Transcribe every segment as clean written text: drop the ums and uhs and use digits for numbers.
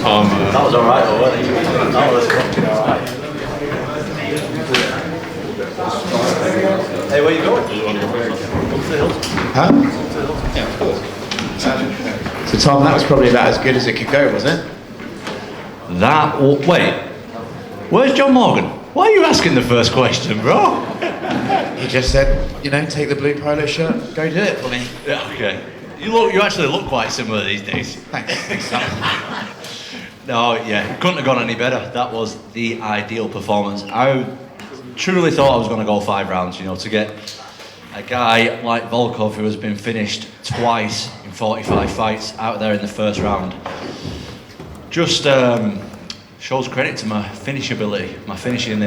Tom. That was alright though, wasn't it? That was fucking alright. Hey, where you going? Huh? Yeah, of course. So Tom, that was probably about as good as it could go, wasn't it? Wait, where's John Morgan? Why are you asking the first question, bro? He just said, you know, take the blue polo shirt, go do it for me. Yeah, okay. You actually look quite similar these days. Thanks. Thanks, Tom. No, yeah, couldn't have gone any better. That was the ideal performance. I truly thought I was going to go 5 rounds, you know, to get a guy like Volkov, who has been finished twice in 45 fights, out there in the first round. Just shows credit to my finish ability. My finishing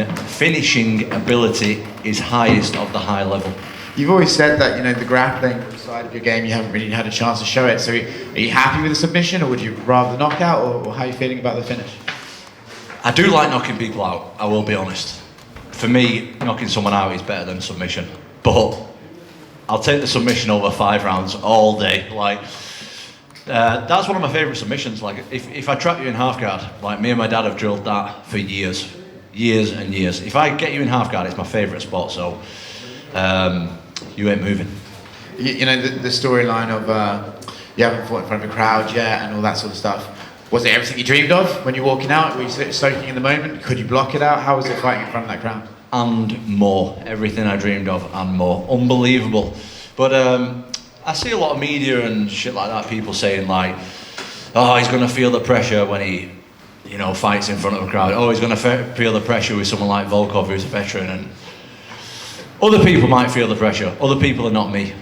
ability is highest of the high level. You've always said that, you know, the grappling side of your game, you haven't really had a chance to show it. So are you happy with the submission, or would you rather the knockout, or how are you feeling about the finish? I do like knocking people out, I will be honest. For me, knocking someone out is better than submission. But I'll take the submission over 5 rounds all day. Like, that's one of my favourite submissions. Like, if I trap you in half guard, like me and my dad have drilled that for years and years. If I get you in half guard, it's my favourite spot. So you ain't moving. You know, the storyline of you haven't fought in front of a crowd yet and all that sort of stuff. Was it everything you dreamed of when you're walking out? Were you soaking in the moment? Could you block it out? How was it fighting in front of that crowd? And more. Everything I dreamed of and more. Unbelievable. But I see a lot of media and shit like that, people saying like, oh, he's going to feel the pressure when he, you know, fights in front of a crowd. Oh, he's going to feel the pressure with someone like Volkov, who's a veteran. And other people might feel the pressure. Other people are not me.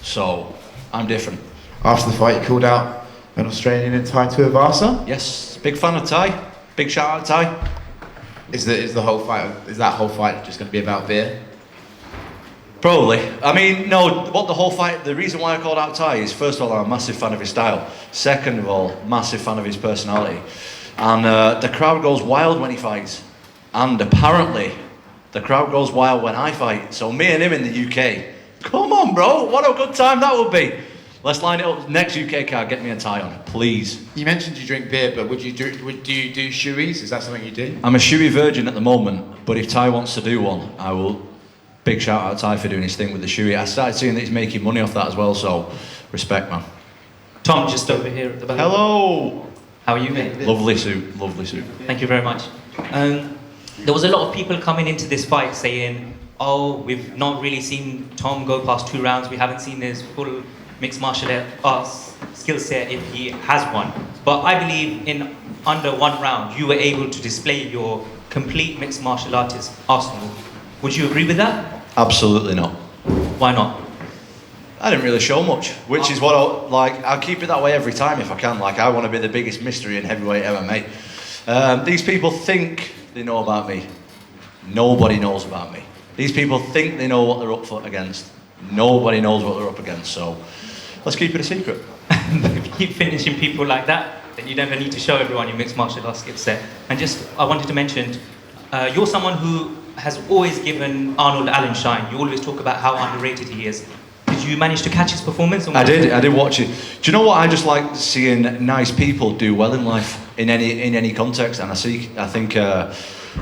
So I'm different. After the fight, you called out an Australian in Thai Tuivasa? Yes, big fan of Thai. Big shout out Thai. Is that whole fight just going to be about beer? Probably. I mean, no, the reason why I called out Thai is, first of all, I'm a massive fan of his style. Second of all, massive fan of his personality. And the crowd goes wild when he fights. And apparently, the crowd goes wild when I fight. So me and him in the UK, come on, bro, what a good time that would be. Let's line it up. Next UK card, get me a Thai on, please. You mentioned you drink beer, but do you do shoeies? Is that something you do? I'm a shoey virgin at the moment, but if Thai wants to do one, I will. Big shout out to Thai for doing his thing with the shoey. I started seeing that he's making money off that as well, so respect, man. Tom, just over here at the back. Hello. How are you, mate? Lovely suit, lovely suit. Thank you very much. There was a lot of people coming into this fight saying, oh, we've not really seen Tom go past 2 rounds. We haven't seen his full mixed martial arts skill set if he has one. But I believe in under 1 round, you were able to display your complete mixed martial artist arsenal. Would you agree with that? Absolutely not. Why not? I didn't really show much, which is what I'll keep it that way every time if I can. Like, I want to be the biggest mystery in heavyweight MMA. These people think they know about me. Nobody knows about me. These people think they know what they're up against. Nobody knows what they're up against, so let's keep it a secret. If you keep finishing people like that, then you never need to show everyone your mixed martial arts skill set. And I wanted to mention, you're someone who has always given Arnold Allen shine. You always talk about how underrated he is. Did you manage to catch his performance? I did watch it. Do you know what? I just like seeing nice people do well in life in any context, and I think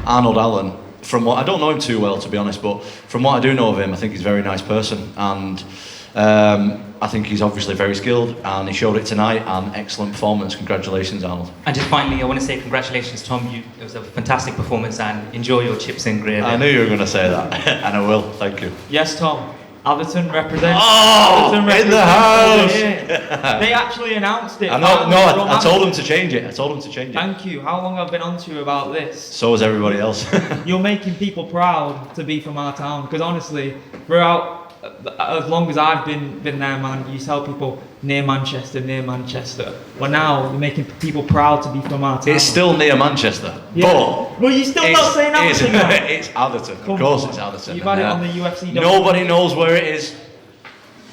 Arnold Allen, from what I don't know him too well, to be honest, but from what I do know of him, I think he's a very nice person, and I think he's obviously very skilled, and he showed it tonight. And excellent performance. Congratulations, Arnold. And just finally, I want to say congratulations, Tom. It was a fantastic performance, and enjoy your chips and gravy. I knew you were going to say that, and I will. Thank you. Yes, Tom. Atherton represents. Oh, Atherton in the house. They actually announced it. I told them to change it. Thank you. How long I've been on to you about this? So has everybody else. You're making people proud to be from our town, because honestly, throughout as long as I've been there, man, you tell people near Manchester. Well, now you're making people proud to be from our town. It's still near Manchester, yeah. Well, you're still not saying Atherton now. It's Atherton. Of course, it's Atherton. You've had it on the UFC. Nobody knows where it is.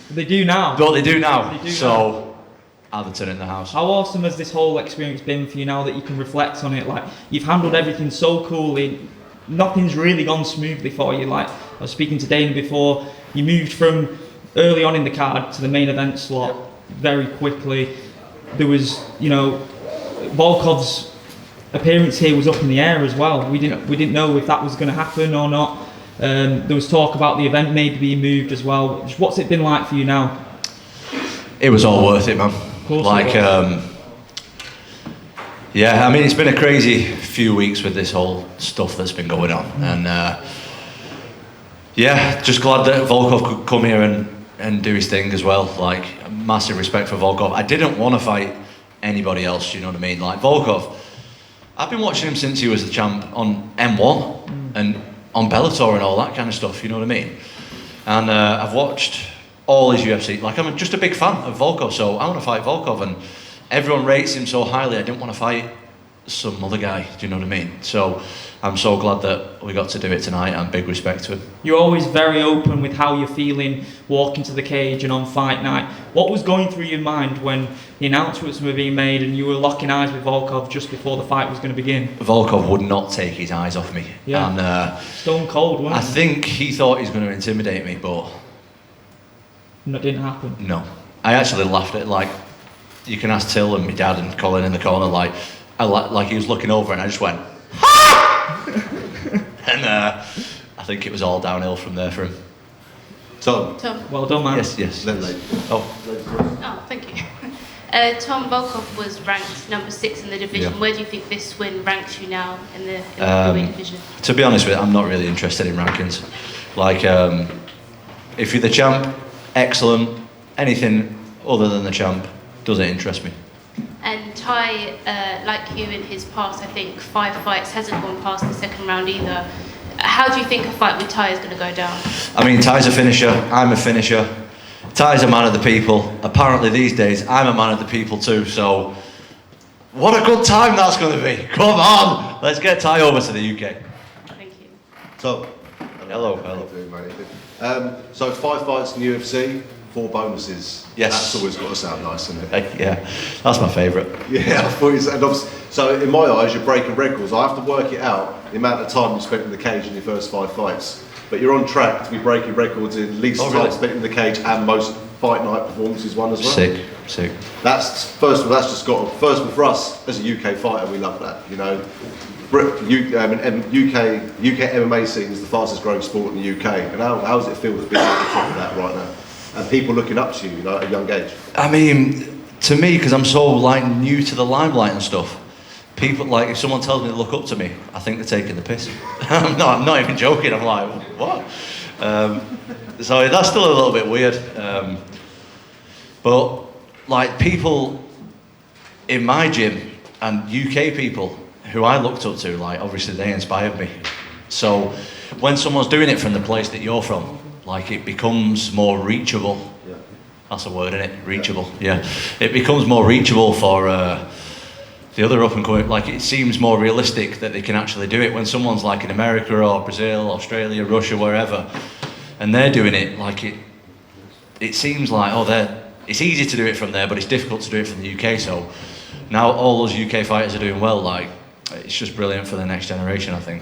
They do now. But they do now. So, Atherton in the house. How awesome has this whole experience been for you now that you can reflect on it? Like, you've handled everything so coolly. Nothing's really gone smoothly for you. Like, I was speaking to Dana before. You moved from early on in the card to the main event slot very quickly. There was, Volkov's appearance here was up in the air as well. We didn't know if that was going to happen or not. There was talk about the event maybe being moved as well. What's it been like for you now? It was all worth it, man. Of course like, yeah, I mean, it's been a crazy few weeks with this whole stuff that's been going on, and yeah, just glad that Volkov could come here and do his thing as well. Like, massive respect for Volkov. I didn't want to fight anybody else, you know what I mean? Like, Volkov, I've been watching him since he was the champ on M1 and on Bellator and all that kind of stuff, you know what I mean? And I've watched all his UFC. Like, I'm just a big fan of Volkov, so I want to fight Volkov, and everyone rates him so highly. I didn't want to fight some other guy, do you know what I mean? So I'm so glad that we got to do it tonight, and big respect to him. You're always very open with how you're feeling walking to the cage and on fight night. What was going through your mind when the announcements were being made and you were locking eyes with Volkov just before the fight was going to begin? Volkov would not take his eyes off me. Yeah. And stone cold, wasn't I think he thought he was going to intimidate me, but that didn't happen. no. I actually laughed at, like, you can ask Till and my dad and Colin in the corner, like he was looking over and I just went, ha! And I think it was all downhill from there for him. Tom. Well done, man. Yes. Then lady. Oh, thank you. Tom, Volkov was ranked number 6 in the division. Yeah. Where do you think this win ranks you now in the heavyweight division? To be honest with you, I'm not really interested in rankings. Like, if you're the champ, excellent. Anything other than the champ doesn't interest me. And Ty, like you in his past, I think 5 fights, hasn't gone past the second round either. How do you think a fight with Ty is going to go down? I mean, Ty's a finisher, I'm a finisher. Ty's a man of the people. Apparently these days, I'm a man of the people too, so what a good time that's going to be. Come on, let's get Ty over to the UK. Thank you. Tom. Hello. How you doing, mate? So 5 fights in the UFC, 4 bonuses. Yes. That's always got to sound nice, isn't it? Yeah, that's my favourite. Yeah, I thought and obviously, so in my eyes, you're breaking records. I have to work it out, the amount of time you spent in the cage in your first 5 fights. But you're on track to be breaking records in least time spent in the cage and most fight night performances won as well. Sick. That's first of all. That's just got first of all for us as a UK fighter, we love that. You know, UK MMA scene is the fastest growing sport in the UK. And how does it feel to be at the top of that right now? And people looking up to you, you know, at a young age. I mean, to me, because I'm so like new to the limelight and stuff, people, like, if someone tells me to look up to me, I think they're taking the piss. I'm not even joking. I'm like, what? So that's still a little bit weird. But like, people in my gym and UK people who I looked up to, like, obviously they inspired me. So when someone's doing it from the place that you're from, like, it becomes more reachable. Yeah. That's a word, isn't it? Reachable. Yeah. It becomes more reachable for the other up and coming. Like, it seems more realistic that they can actually do it when someone's like in America or Brazil, Australia, Russia, wherever, and they're doing it. Like, it seems like, it's easy to do it from there, but it's difficult to do it from the UK. So now all those UK fighters are doing well. Like, it's just brilliant for the next generation, I think.